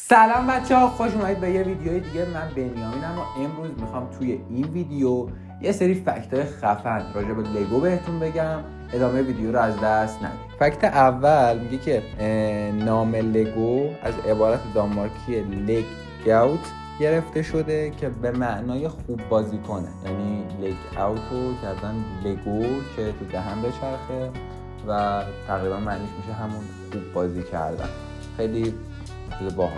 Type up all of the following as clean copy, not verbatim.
سلام بچه‌ها، خوش اومدید به یه ویدیوی دیگه. من بنیامینم و امروز میخوام توی این ویدیو یه سری فکت‌های خفن راجع به لگو بهتون بگم. ادامه ویدیو رو از دست ندید. فکت اول میگه که نام لگو از عبارت دانمارکی لگ اوت گرفته شده که به معنای خوب بازی کنه، یعنی لگ اوتو کردن لگو که تو دهن بچرخه و تقریبا معنیش میشه همون خوب بازی کردن. خیلی باحالی.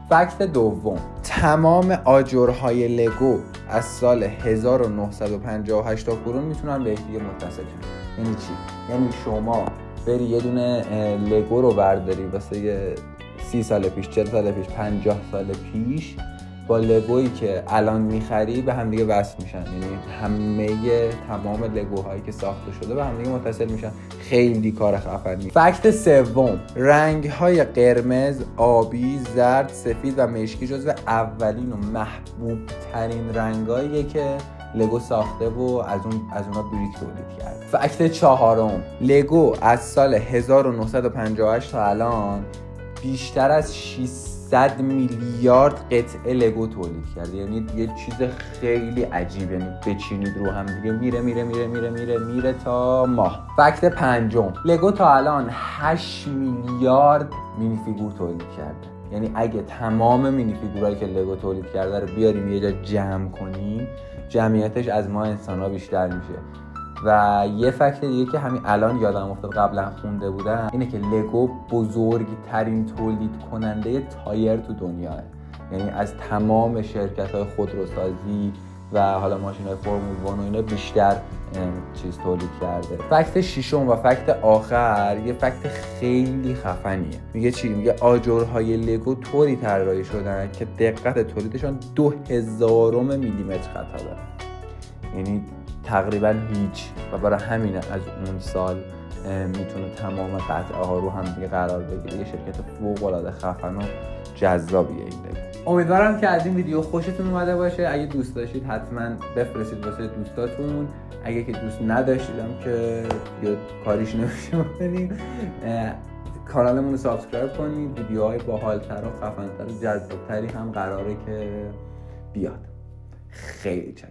فکت دوم، تمام آجرهای لگو از سال 1958 تا کنون میتونن به یکدیگه متصل شن. یعنی چی؟ یعنی شما بری یه دونه لگو رو برداری واسه 30 سال پیش، 40 سال پیش، 50 سال پیش، با لگویی که الان میخری به هم دیگه وصل میشن. یعنی تمام لگوهایی که ساخته شده به هم دیگه متصل میشن. خیلی کار خفنی. فکت سوم، رنگ‌های قرمز، آبی، زرد، سفید و مشکی جزو اولین و محبوب ترین رنگاییه که لگو ساخته و از اونا بریک تولید کرده. فکت چهارم، لگو از سال 1958 تا الان بیشتر از 600 میلیارد قطعه لگو تولید کرده. یعنی یه چیز خیلی عجیبه، یعنی بچینید رو هم دیگه میره تا ماه. فکت پنجم، لگو تا الان 8 میلیارد مینی فیگور تولید کرده. یعنی اگه تمام مینی فیگورایی که لگو تولید کرده رو بیاریم یه جا جمع کنیم، جمعیتش از ما انسان‌ها بیشتر میشه. و یه فکت دیگه که همین الان یادم افتاد قبلا خونده بودم اینه که لگو بزرگترین تولید کننده تایر تو دنیاه. یعنی از تمام شرکت‌های خودروسازی و حالا ماشین‌های فرمول 1 و اینا بیشتر چیز تولید کرده. فکت ششم و فکت آخر یه فکت خیلی خفنیه. میگه چی؟ میگه آجرهای لگو طوری طراحی شدن که دقت تولیدشان 2000 میلیمتر خطا داره. یعنی تقریبا هیچ، و برای همین از اون سال میتونه تمام قطعه ها رو هم دیگه قرار بگیره. یه شرکت فوق‌العاده خفن و جذابیه این لگو. امیدوارم که از این ویدیو خوشتون اومده باشه. اگه دوست داشتید حتما بفرستید واسه دوستاتون. اگه که دوست نداشتیدم که یا کاریش نمیشه بکنید، کانالمون رو سابسکرایب کنید. ویدیوهای باحال‌تر و خفن‌تر و جذاب‌تری هم قراره که بیاد. خیلی چک.